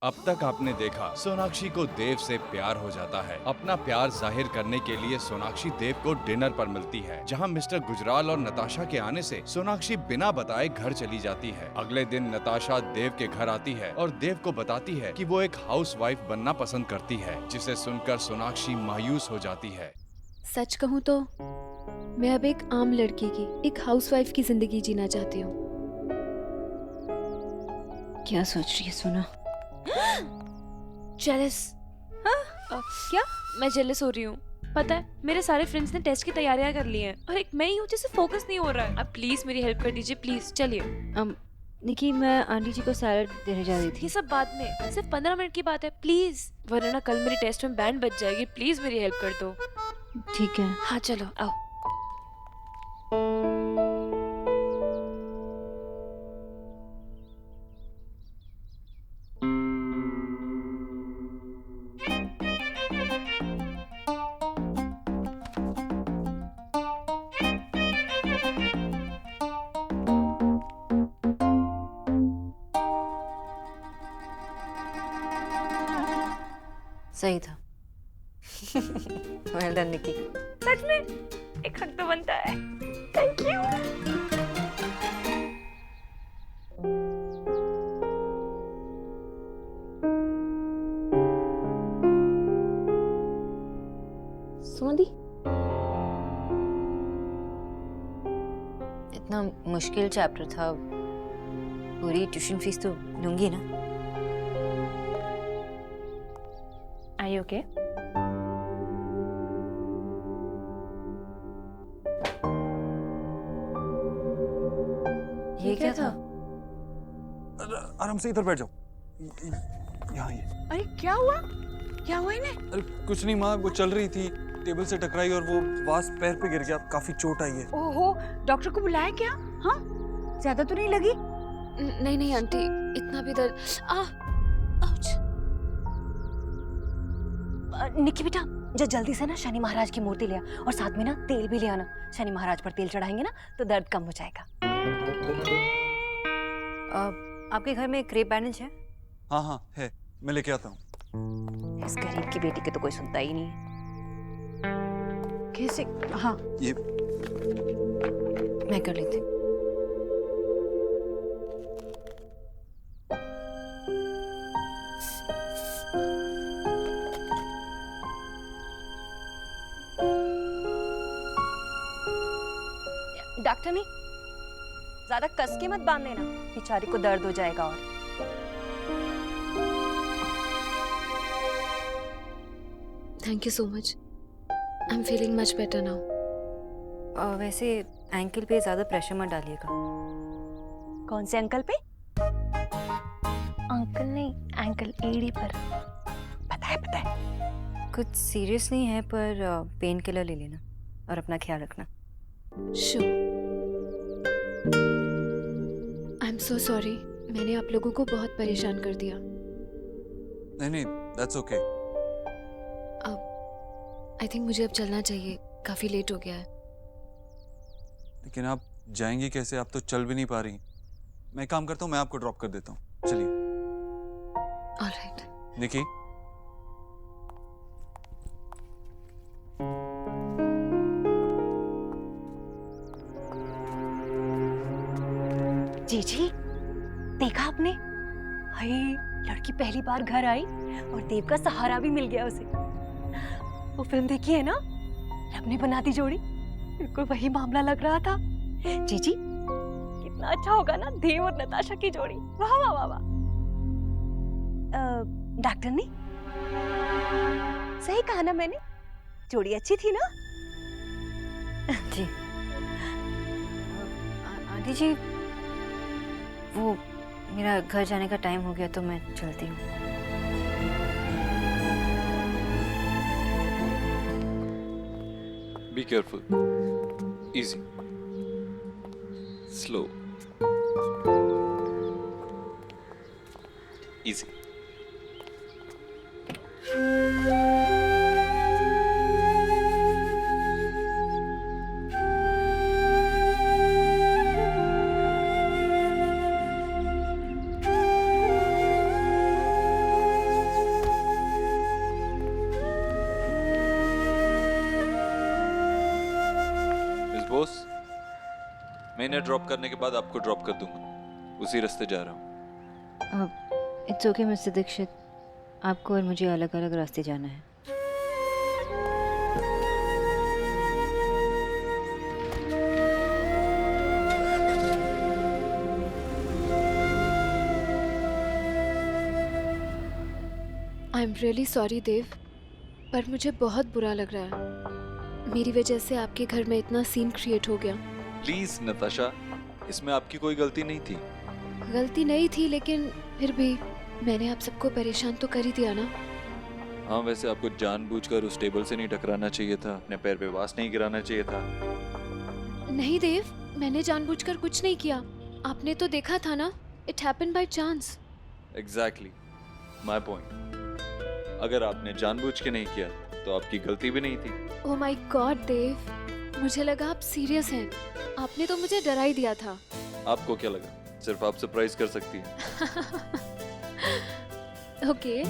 अब तक आपने देखा सोनाक्षी को देव से प्यार हो जाता है। अपना प्यार जाहिर करने के लिए सोनाक्षी देव को डिनर पर मिलती है, जहां मिस्टर गुजराल और नताशा के आने से सोनाक्षी बिना बताए घर चली जाती है। अगले दिन नताशा देव के घर आती है और देव को बताती है कि वो एक हाउसवाइफ बनना पसंद करती है, जिसे सुनकर सोनाक्षी मायूस हो जाती है। सच कहूँ तो मैं अब एक आम लड़की की, एक हाउसवाइफ की जिंदगी जीना चाहती हूँ। क्या सोच रही है सोना? जेलस? क्या? मैं जेलस हो रही हूँ। पता है, मेरे सारे फ्रेंड्स ने टेस्ट की तैयारियां कर ली हैं और एक मैं ही हूँ जिसे फोकस नहीं हो रहा है। अब प्लीज मेरी हेल्प कर दीजिए, प्लीज। चलिए। निकी, मैं आंटी जी को सैलड देने जा रही थी। ये सब बाद में, सिर्फ 15 मिनट की बात है, प्लीज। वरना ना कल मेरी टेस्ट में बैंड बज जाएगी। प्लीज मेरी हेल्प कर दो। ठीक है। हाँ चलो आओ। सही था। वेल डन निकी। सच में एक हक तो बनता है। Thank you. सोंदी, इतना मुश्किल चैप्टर था, पूरी ट्यूशन फीस तो लूंगी ना? Are you okay? ये क्या था? आराम से इधर बैठ जाओ। यहाँ ये। अरे क्या हुआ? क्या हुआ इन्हें? अरे कुछ नहीं माँ, वो चल रही थी, टेबल से टकराई और वो वास पैर पे गिर गया, काफी चोट आई है। ओहो, डॉक्टर को बुलाया क्या? हाँ, ज्यादा तो नहीं लगी? नहीं नहीं आंटी, इतना भी दर्द। आउच। निक्की बेटा, जो जल्दी से ना शनि महाराज की मूर्ति ले आ और साथ में ना तेल भी ले आना। शनि महाराज पर तेल चढ़ाएंगे ना तो दर्द कम हो जाएगा। आपके घर में क्रेप बैंडेज है? हाँ हाँ है, मैं लेके आता हूँ। इस गरीब की बेटी के तो कोई सुनता ही नहीं है। कैसे? हाँ, ये मैं कर लेती हूँ। डॉक्टर नहीं, ज्यादा कस के मत बांध लेना, बेचारी को दर्द हो जाएगा। और thank you so much. I am feeling much better now. वैसे एंकल पे ज्यादा प्रेशर मत डालिएगा। कौन से अंकल पे? अंकल नहीं, एंकल एड़ी पर। पता है, पता है। कुछ सीरियस नहीं है, पर पेन किलर ले लेना और अपना ख्याल रखना। Sure. I'm so sorry. मैंने आप लोगों को बहुत परेशान कर दिया। नहीं, that's okay। आई थिंक मुझे अब चलना चाहिए, काफी लेट हो गया है। लेकिन आप जाएंगी कैसे? आप तो चल भी नहीं पा रही। मैं काम करता हूँ, मैं आपको ड्रॉप कर देता हूँ, चलिए। ऑलराइट। निकी, जी देखा आपने? हाय, लड़की पहली बार घर आई और देव का सहारा भी मिल गया उसे। वो फिल्म देखी है ना, रब ने बना दी जोड़ी, बिल्कुल वही मामला लग रहा था। जी कितना अच्छा होगा ना देव और नताशा की जोड़ी। वाह वाह वाह वाह। डॉक्टर ने सही कहा ना मैंने? जोड़ी अच्छी थी ना? जी। आंटी जी, वो मेरा घर जाने का टाइम हो गया तो मैं चलती हूँ। Be careful. Easy. Slow. Easy. इन्हें ड्रॉप करने के बाद आपको ड्रॉप कर दूंगा, उसी रास्ते जा रहा हूँ। इट्स ओके मिस्टर दीक्षित, आपको और मुझे अलग अलग रास्ते जाना है। आई एम रियली सॉरी देव, पर मुझे बहुत बुरा लग रहा है। मेरी वजह से आपके घर में इतना सीन क्रिएट हो गया। प्लीज नताशा, इसमें आपकी कोई गलती नहीं थी। गलती नहीं थी, लेकिन फिर भी मैंने आप सबको परेशान तो कर ही दिया ना। हाँ, वैसे आपको जानबूझकर उस टेबल से नहीं टकराना चाहिए था, अपने पैर पे वास नहीं गिराना चाहिए था। नहीं देव, मैंने जानबूझकर कुछ नहीं किया। आपने तो देखा था ना, it happened by chance. Exactly my point. अगर आपने जानबूझ के नहीं किया तो आपकी गलती भी नहीं थी। ओह माय गॉड देव, मुझे लगा आप सीरियस हैं। आपने तो मुझे डरा ही दिया था। आपको क्या लगा सिर्फ आप सरप्राइज कर सकती हैं? ओके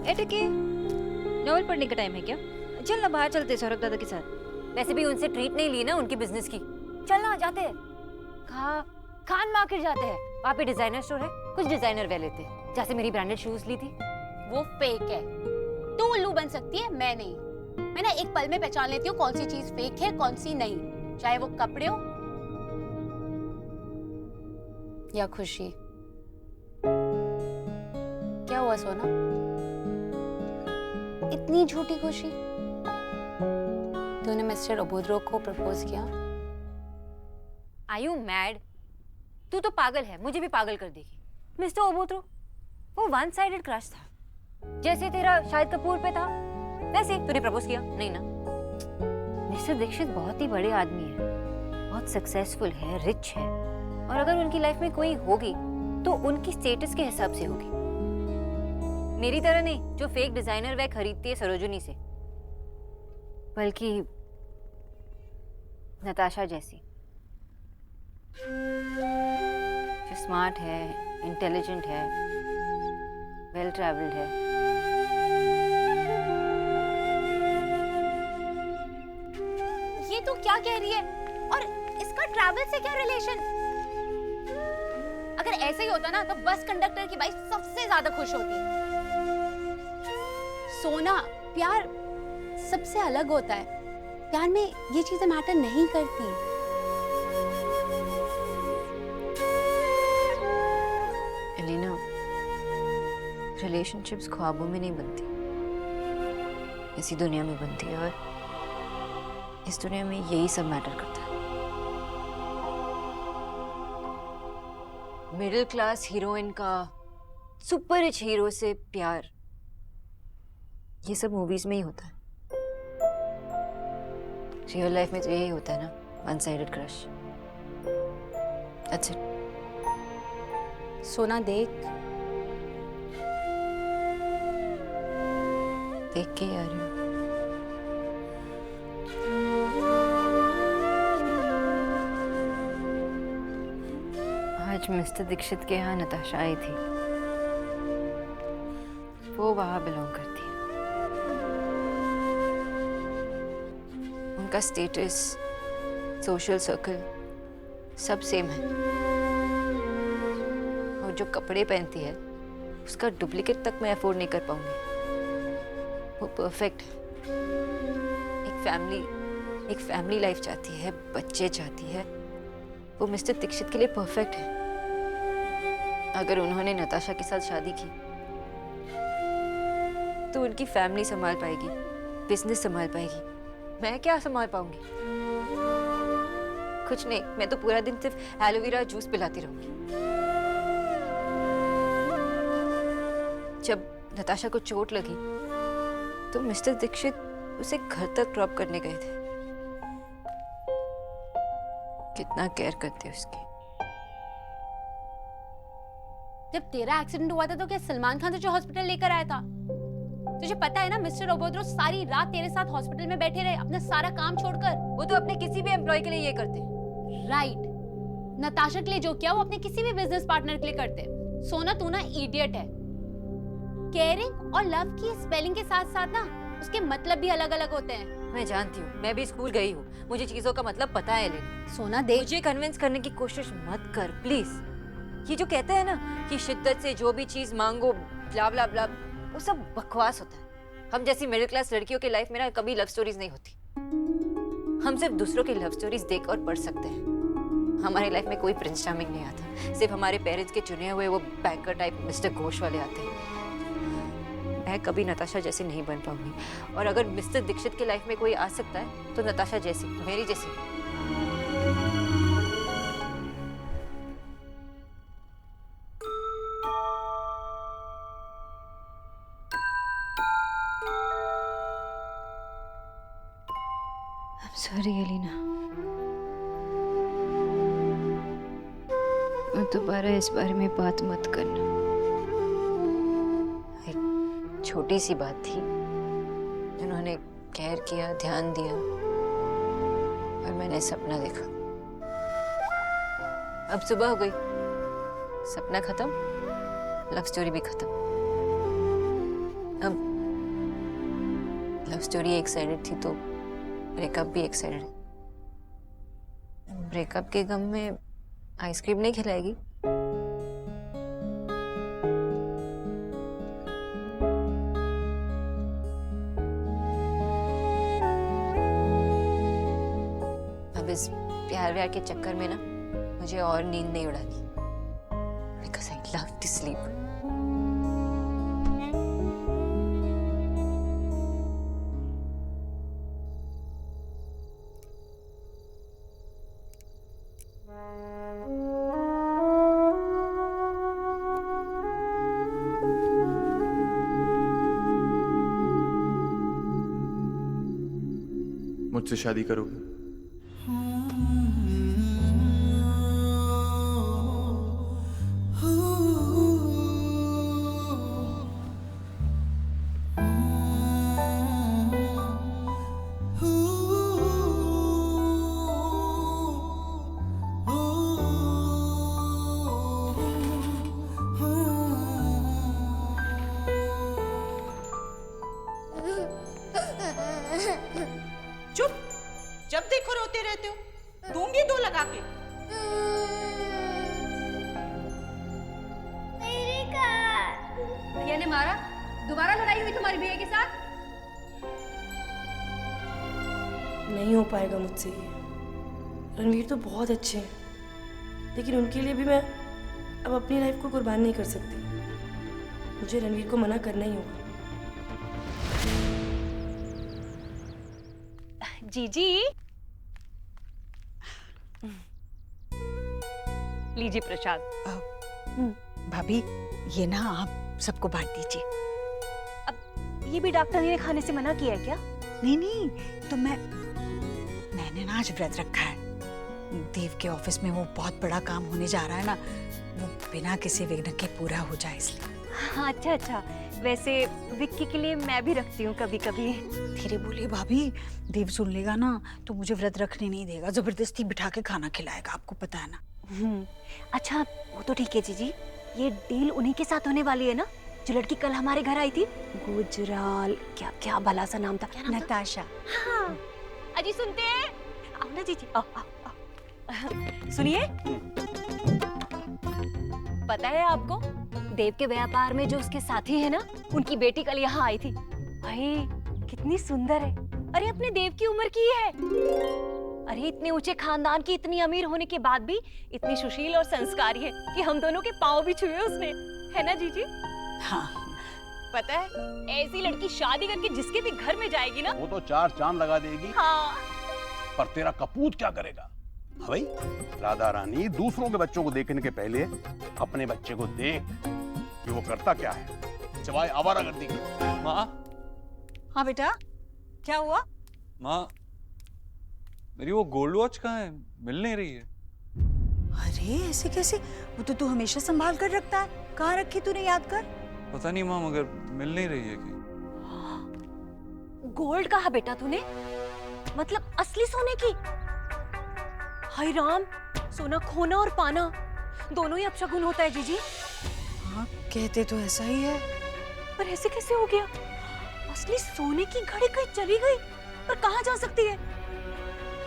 एटके, नॉवल पढ़ने का टाइम है क्या? चल ना बाहर चलते सौरभ दादा के साथ। वैसे भी उनसे ट्रीट नहीं ली ना उनकी बिजनेस की। चलना जाते हैं। खान मार्केट जाते हैं, वहाँ पे डिजाइनर स्टोर है, कुछ डिजाइनर वेयर लेते हैं। जैसे मेरी ब्रांडेड शूज ली थी। वो फेक है। तू उल्लू बन सकती है, मैं नहीं। मैं ना एक पल में पहचान लेती हूँ कौन सी चीज फेक है कौन सी नहीं, चाहे वो कपड़े हो या खुशी। क्या हुआ सोना, इतनी झूठी खुशी? तूने मिस्टर अबोध्रो को प्रपोज किया? Are you mad? तू तो पागल है, मुझे भी पागल कर देगी। मिस्टर ओबोत्रो, वो वन साइडेड क्रश था। जैसे तेरा शाहिद कपूर पे था, वैसे तूने प्रपोज किया नहीं ना? मिस्टर दीक्षित बहुत ही बड़े आदमी है, बहुत सक्सेसफुल है, रिच है, और अगर उनकी लाइफ में कोई होगी तो उनकी स्टेटस के हिसाब से होगी। मेरी तरह नहीं जो फेक डिजाइनर वह खरीदती है सरोजिनी से, बल्कि नताशा जैसी, जो स्मार्ट है, इंटेलिजेंट है, वेल ट्रैवल्ड है। ये तो क्या कह रही है? और इसका ट्रैवल से क्या रिलेशन? अगर ऐसे ही होता ना तो बस कंडक्टर की वाइफ सबसे ज्यादा खुश होती। सोना, प्यार सबसे अलग होता है। प्यार में ये चीजें मैटर नहीं करती। एलिना, रिलेशनशिप्स ख्वाबों में नहीं बनती, इसी दुनिया में बनती है, और इस दुनिया में यही सब मैटर करता है। मिडिल क्लास हीरोइन का सुपर रिच हीरो से प्यार, ये सब मूवीज में ही होता है। रियल लाइफ में तो यही होता है ना, one sided crush. That's it. सोना देख देख के ही आ रही हूँ। आज मिस्टर दीक्षित के यहाँ नताशा आई थी, वो वहाँ बिलोंग करती है। उनका स्टेटस, सोशल सर्कल सब सेम है, और जो कपड़े पहनती है उसका डुप्लीकेट तक मैं अफोर्ड नहीं कर पाऊंगी। वो परफेक्ट है। एक फैमिली लाइफ चाहती है, बच्चे चाहती है। वो मिस्टर दीक्षित के लिए परफेक्ट है। अगर उन्होंने नताशा के साथ शादी की तो उनकी फैमिली संभाल पाएगी, बिजनेस संभाल पाएगी। मैं क्या संभाल पाऊंगी? कुछ नहीं, मैं तो पूरा दिन सिर्फ एलोवेरा जूस पिलाती रहूंगी। जब नताशा को चोट लगी तो मिस्टर दीक्षित उसे घर तक ड्रॉप करने गए थे। कितना केयर करते उसकी। जब तेरा एक्सीडेंट हुआ था तो क्या सलमान खान तुझे हॉस्पिटल लेकर आया था? तुझे पता है ना मिस्टर ओबोद्रो सारी रात तेरे साथ हॉस्पिटल में बैठे रहे अपना सारा काम छोड़कर। वो तो अपने किसी भी एम्प्लॉय के लिए ये करते हैं। राइट, नताशा के लिए जो किया वो अपने किसी भी बिजनेस पार्टनर के लिए करते। सोना तू ना इडियट है। केयरिंग और लव की स्पेलिंग के साथ साथ ना उसके मतलब भी अलग अलग होते हैं। मैं जानती हूँ, मैं भी स्कूल गई हूँ, मुझे चीजों का मतलब पता है। लेकिन सोना देख, मुझे कन्विंस करने की कोशिश मत कर प्लीज। ये जो कहते हैं ना कि शिद्दत से जो भी चीज मांगो ब्ला ब्ला ब्ला, वो सब बकवास होता है। हम जैसी मिडिल क्लास लड़कियों की लाइफ में ना कभी लव स्टोरीज नहीं होती। हम सिर्फ दूसरों की लव स्टोरीज देख और पढ़ सकते हैं। हमारी लाइफ में कोई प्रिंस चार्मिंग नहीं आता, सिर्फ हमारे पेरेंट्स के चुने हुए वो बैंकर टाइप मिस्टर घोष वाले आते हैं। मैं कभी नताशा जैसी नहीं बन पाऊंगी, और अगर मिस्टर दीक्षित की लाइफ में कोई आ सकता है तो नताशा जैसी, मेरी जैसी। I'm sorry, Elina. और दोबारा इस बारे में बात मत करना। एक छोटी सी बात थी जिन्होंने केयर किया, ध्यान दिया, और मैंने सपना देखा। अब सुबह हो गई, सपना खत्म, लव स्टोरी भी खत्म। अब लव स्टोरी एक साइडेड थी तो ब्रेकअप भी एक साइडेड है। ब्रेकअप के गम में आइसक्रीम नहीं खिलाएगी? अब इस प्यार व्यार के चक्कर में ना मुझे और नींद नहीं उड़ानी, because I love to sleep. मुझसे शादी करोगे? चुप, जब देखो रोते रहते हो। दूंगी दो लगा के। भैया ने मारा? दोबारा लड़ाई हुई तुम्हारी भैया के साथ? नहीं हो पाएगा मुझसे ये। रणवीर तो बहुत अच्छे हैं, लेकिन उनके लिए भी मैं अब अपनी लाइफ को कुर्बान नहीं कर सकती। मुझे रणवीर को मना करना ही होगा। जीजी, लीजिए प्रसाद। भाभी, ये ना आप सबको बांट दीजिए। अब ये भी डॉक्टर ने खाने से मना किया है क्या? नहीं नहीं, तो मैंने ना आज व्रत रखा है। देव के ऑफिस में वो बहुत बड़ा काम होने जा रहा है ना, वो बिना किसी विघ्न के पूरा हो जाए इसलिए। हाँ, अच्छा अच्छा। वैसे विक्की के लिए मैं भी रखती हूँ कभी कभी। धीरे बोलिए भाभी, देव सुन लेगा ना तो मुझे व्रत रखने नहीं देगा, जबरदस्ती बिठा के खाना खिलाएगा, आपको पता है ना। अच्छा, वो तो ठीक है जीजी। ये डील उन्हीं के साथ होने वाली है ना, जो लड़की कल हमारे घर आई थी? गुजराल, क्या क्या भला सा नाम था? नताशा। हाँ। अजी सुनते हैं? आओ ना जीजी, आओ आओ आओ। सुनिए, पता है आपको देव के व्यापार में जो उसके साथी है ना, उनकी बेटी कल यहाँ आई थी। भाई कितनी सुंदर है, अरे अपने देव की उम्र की है। अरे इतने ऊंचे खानदान की, इतनी अमीर होने के बाद भी इतनी सुशील और संस्कारी है कि हम दोनों के पाँव भी छुए उसने, है ना जीजी? हाँ, पता है ऐसी लड़की शादी करके जिसके भी घर में जाएगी ना, वो तो चार चांद लगा देगी। हाँ। पर तेरा कपूत क्या करेगा? हाँ भाई, राधा रानी, दूसरों के बच्चों को देखने के पहले अपने बच्चे को देख कि वो करता क्या है, सिवाय आवारागर्दी के। माँ। हाँ बेटा, क्या हुआ? माँ, मेरी वो गोल्ड वॉच कहाँ है? मिल नहीं रही है। अरे ऐसे कैसे? वो तो तू हमेशा संभाल कर रखता है, कहाँ रखी तूने, याद कर। पता नहीं माँ, मगर मिल नहीं रही है कि। गोल्ड कहा बेटा तूने? मतलब असली सोने की? हाय राम, सोना खोना और पाना दोनों ही अपशगुन होता है जीजी। हाँ कहते तो ऐसा ही है। पर ऐसे कैसे हो गया? असली सोने की घड़ी कहीं चली गई, पर कहाँ जा सकती है?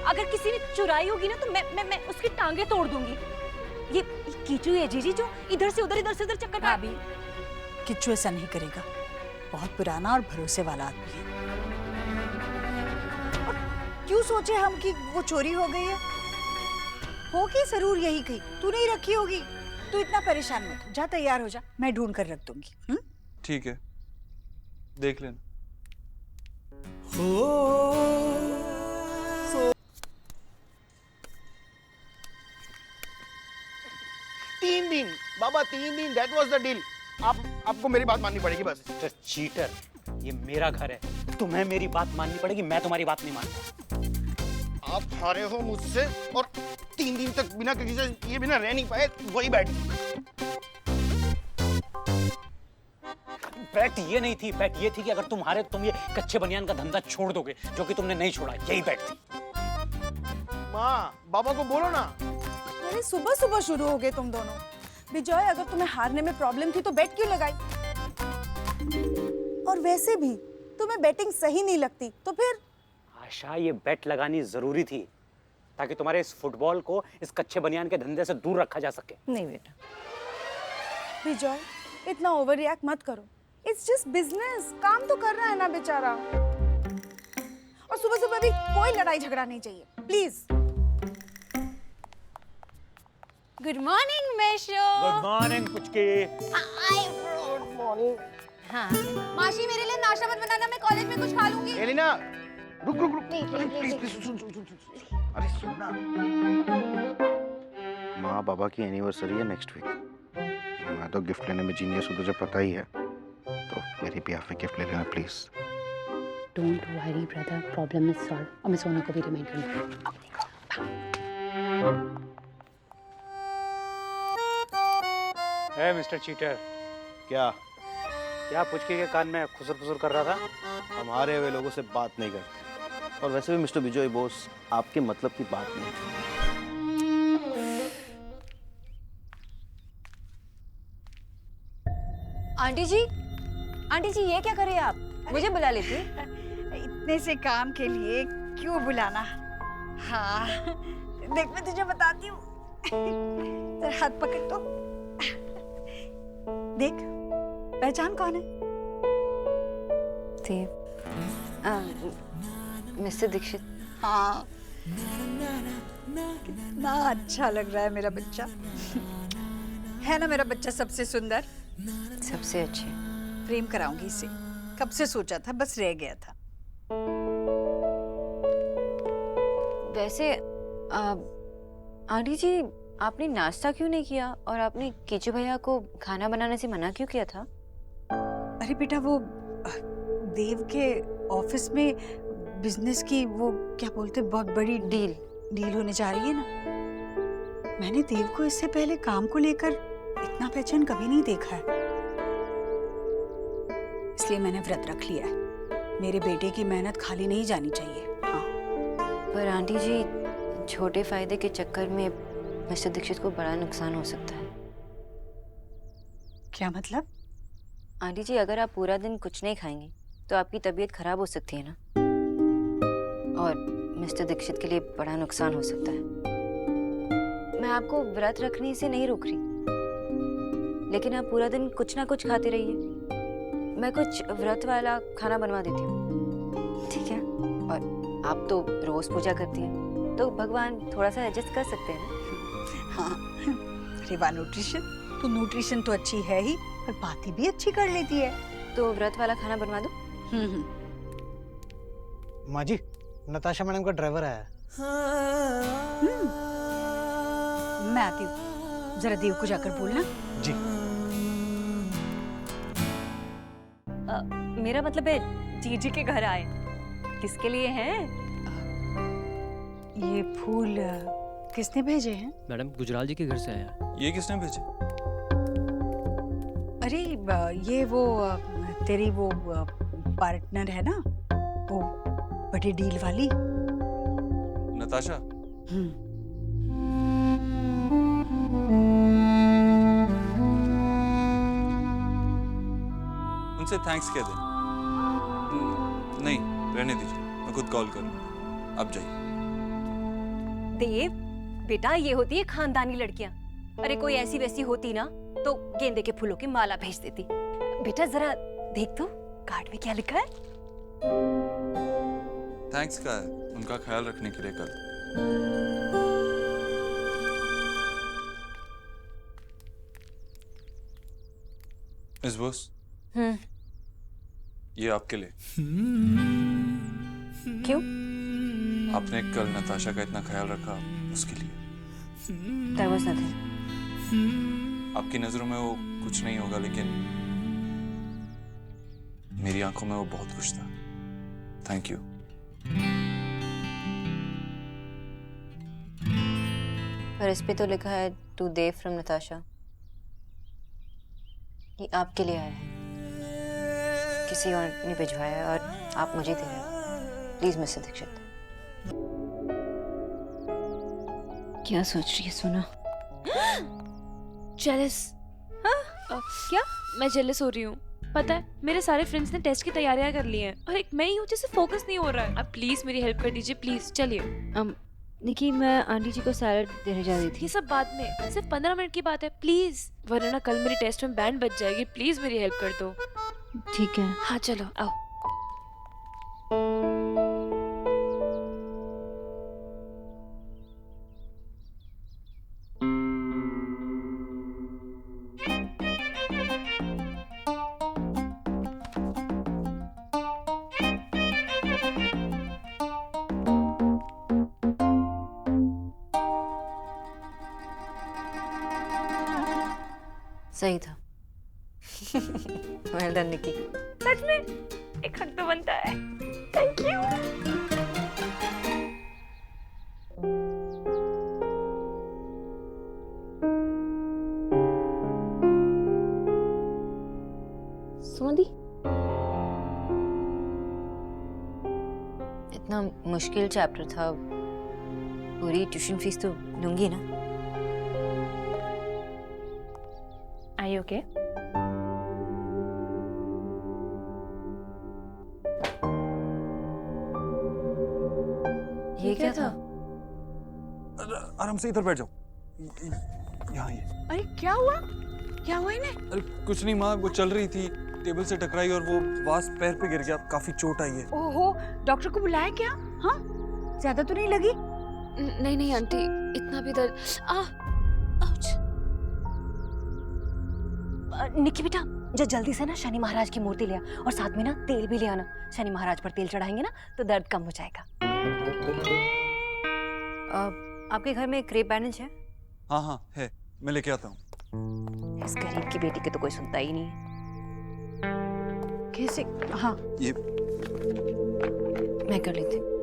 अगर किसी ने चुराई होगी ना तो मैं उसकी टांगे तोड़ दूंगी। ये कीचू है जीजी जो इधर से उधर चक्कर काट। भाभी, किच्चू ऐसा नहीं करेगा। बहुत पुराना और भरोसे वाला आदमी है। और क्यों सोचे हम कि वो चोरी हो गई है? होगी जरूर यही कहीं। तू नहीं रखी होगी। तू इतना परेशान मत हो। जा तैयार हो जा, मैं ढूंढ कर रख दूंगी। ठीक है, देख लेना। तीन दिन बाबा, 3 दिन, दैट वाज द डील। आपको मेरी बात माननी पड़ेगी बस। मिस्टर चीटर, ये मेरा घर है, तुम्हें मेरी बात माननी पड़ेगी, मैं तुम्हारी बात नहीं मानता। आप हारे हो मुझसे और 3 दिन तक बिना किसी से ये बिना रह नहीं पाए, वही बैठ। बैट ये नहीं थी, बैट ये थी कि अगर तुम हारे तो तुम ये कच्चे बनियान का धंधा छोड़ दोगे, जो कि तुमने नहीं छोड़ा। यही बैट थी। माँ, बाबा को बोलो ना। अरे सुबह सुबह शुरू हो गए तुम दोनों। विजय, अगर तुम्हें हारने में प्रॉब्लम थी तो बेट क्यों लगाई? और वैसे भी तुम्हें बैटिंग सही नहीं लगती, तो फिर? आशा, ये बैट लगानी जरूरी थी ताकि तुम्हारे इस फुटबॉल को इस कच्चे बनियान के धंधे से दूर रखा जा सके। नहीं बेटा। विजय, इतना ओवर रिएक्ट मत करो। It's just business. काम तो कर रहा है ना बेचारा। और सुबह सुबह भी कोई लड़ाई झगड़ा नहीं चाहिए, प्लीज। गुड मॉर्निंग मेशो। गुड मॉर्निंग पुचके। Good morning. हाँ, माशी मेरे लिए नाश्ता मत बनाना, मैं कॉलेज में कुछ खा लूंगी। एलिना, रुक। प्लीज सुन। अरे सुन ना। माँ बाबा की एनिवर्सरी है नेक्स्ट वीक। मैं तो गिफ्ट लेने में जीनियस हूँ, तुझे पता ही है। तो मेरी बिहाफ में गिफ्ट ले लेना please. Don't worry brother, problem is solve. और मैं सोना को भी रिमाइंड करूंगा। ए मिस्टर चीटर, क्या पुचके के कान में खुसर कर रहा था? हमारे हुए लोगों से बात नहीं करते। और वैसे भी मिस्टर विजय बोस, आपके मतलब की बात नहीं। आंटी जी ये क्या कर रहे हैं आप? मुझे बुला लेती। इतने से काम के लिए क्यों बुलाना? हाँ, देख मैं तुझे बताती हूँ। तेरा हाथ पकड़ तो देख, पहचान कौन है? मिस्टर दीक्षित। हाँ, कितना अच्छा लग रहा है मेरा बच्चा। है ना मेरा बच्चा सबसे सुंदर, सबसे अच्छे। प्रेम कराऊंगी इसे। कब से सोचा था, बस रह गया था। वैसे आंटी जी, आपने नाश्ता क्यों नहीं किया और आपने कीचू भैया को खाना बनाने से मना क्यों किया था? अरे बेटा, वो देव के ऑफिस में बिजनेस की वो क्या बोलते, बहुत बड़ी डील होने जा रही है ना। मैंने देव को इससे पहले काम को लेकर इतना बेचैन कभी नहीं देखा है, इसलिए मैंने व्रत रख लिया है। मेरे बेटे की मेहनत खाली नहीं जानी चाहिए। हाँ। पर आंटी जी, छोटे फायदे के चक्कर में मिस्टर दीक्षित को बड़ा नुकसान हो सकता है। क्या मतलब? आंटी जी, अगर आप पूरा दिन कुछ नहीं खाएंगी तो आपकी तबीयत खराब हो सकती है ना, और मिस्टर दीक्षित के लिए बड़ा नुकसान हो सकता है। मैं आपको व्रत रखने से नहीं रोक रही, लेकिन आप पूरा दिन कुछ ना कुछ खाते रहिए। मैं कुछ व्रत वाला खाना बनवा देती हूँ, ठीक है? और आप तो रोज पूजा करती हैं, तो भगवान थोड़ा सा एडजस्ट कर सकते हैं ना। हाँ, रेवा न्यूट्रिशन, तो न्यूट्रिशन तो अच्छी है ही, पर बातें भी अच्छी कर लेती है। तो व्रत वाला खाना बनवा दो। माँ जी, नताशा मैडम का ड्राइवर आया है। मैं आती हूँ, जरा देव को जाकर बोलना। जी। मेरा मतलब है जीजी के घर आए। किसके लिए हैं? ये फूल किसने भेजे हैं? मैडम, गुजराल जी के घर से आया। ये किसने भेजे? अरे ये वो तेरी वो पार्टनर है ना, वो बड़ी डील वाली। नताशा, उनसे थैंक्स कह दें। नहीं, रहने दीजिए, मैं खुद कॉल करूंगा। आप जाइए। देव, बेटा ये होती है खानदानी लड़कियां। अरे कोई ऐसी वैसी होती ना तो गेंदे के फूलों की माला भेज देती। बेटा जरा देख तो कार्ड में क्या लिखा है। थैंक्स का है, उनका ख्याल रखने के लिए कल। मिस बोस, ये आपके लिए। क्यों? आपने कल नताशा का इतना ख्याल रखा, उसके लिए। There was nothing. आपकी नजरों में वो कुछ नहीं होगा, लेकिन मेरी आंखों में वो बहुत खुश था। Thank you. पर इस पे तो लिखा है टू देव फ्रॉम नताशा। ये आपके लिए आया है, किसी और ने भिजवाया है और आप मुझे दे रहे हो। Please mister Dikshit. क्या सोच रही है सोना? जेलस? क्या? मैं जेलस हो रही हूँ। पता है मेरे सारे फ्रेंड्स ने टेस्ट की तैयारियां कर ली हैं और एक मैं ही हूँ जिसे फोकस नहीं हो रहा है। आप प्लीज मेरी हेल्प कर दीजिए, प्लीज। चलिए। निकी, मैं आंटी जी को सैलड देने जा रही थी। ये सब बाद में, सिर्फ 15 मिनट की बात है, प्लीज। वरना ना कल मेरी टेस्ट में बैंड बज जाएगी। प्लीज मेरी हेल्प कर दो। ठीक है। हाँ चलो आओ। सही था। well done, निकी। सच में एक हक तो बनता है। Thank you. सोनी, इतना मुश्किल चैप्टर था, पूरी ट्यूशन फीस तो लूंगी ना। Are you okay? ये क्या था? आराम से इधर बैठ जाओ। यहाँ ये। अरे क्या हुआ? क्या हुआ इन्हें? अरे कुछ नहीं माँ, वो चल रही थी, टेबल से टकराई और वो वास पैर पे गिर गया, काफी चोट आई है। ओहो, डॉक्टर को बुलाया क्या? हाँ? ज्यादा तो नहीं लगी? नहीं नहीं आंटी, इतना भी दर्द। आउच। निक्की बेटा, जो जल्दी से ना शनि महाराज की मूर्ति ले आ और साथ में ना तेल भी ले आना। शनि महाराज पर तेल चढ़ाएंगे ना तो दर्द कम हो जाएगा। आपके घर में क्रेप बैंडेज है? हाँ हाँ है, मैं लेके आता हूँ। इस गरीब की बेटी के तो कोई सुनता ही नहीं है। कैसे? हाँ ये मैं कर लेती हूँ।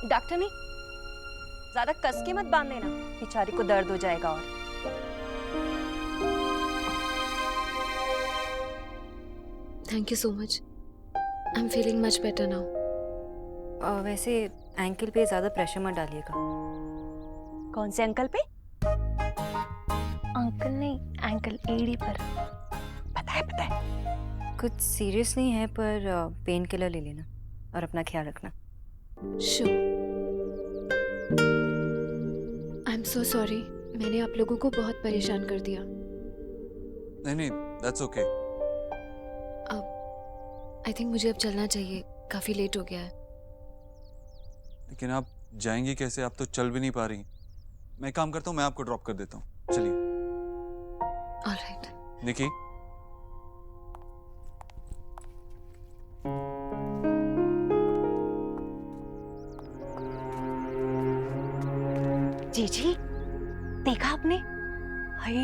डॉक्टर ने ज्यादा कस के मत बांध देना, बेचारी को दर्द हो जाएगा। और thank you so much. I am feeling much better now. वैसे एंकल पे ज्यादा प्रेशर मत डालिएगा। कौन से अंकल पे? अंकल नहीं, एंकल एड़ी पर। पता है। कुछ सीरियस नहीं है, पर पेन किलर ले लेना और अपना ख्याल रखना। Sure. I'm so sorry. मैंने आप लोगों को बहुत परेशान कर दिया। नहीं, that's okay. I think मुझे अब चलना चाहिए, काफी लेट हो गया है। लेकिन आप जाएंगी कैसे? आप तो चल भी नहीं पा रही। मैं काम करता हूँ, मैं आपको ड्रॉप कर देता हूँ। चलिए। All right. निकी, जी देखा आपने? हाय,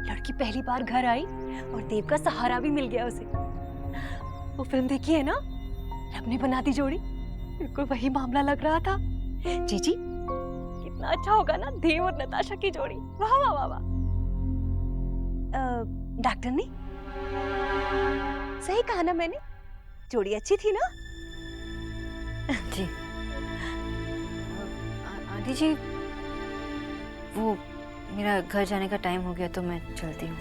लड़की पहली बार घर आई और देव का सहारा भी मिल गया उसे। वो फिल्म देखी है ना, रब ने बना दी जोड़ी? बिल्कुल वही मामला लग रहा था। जीजी कितना अच्छा होगा ना देव और नताशा की जोड़ी। वाह वाह वाह वाह। डॉक्टर ने सही कहा ना मैंने, जोड़ी अच्छी थी ना? जी आंटी जी, वो मेरा घर जाने का टाइम हो गया तो मैं चलती हूँ।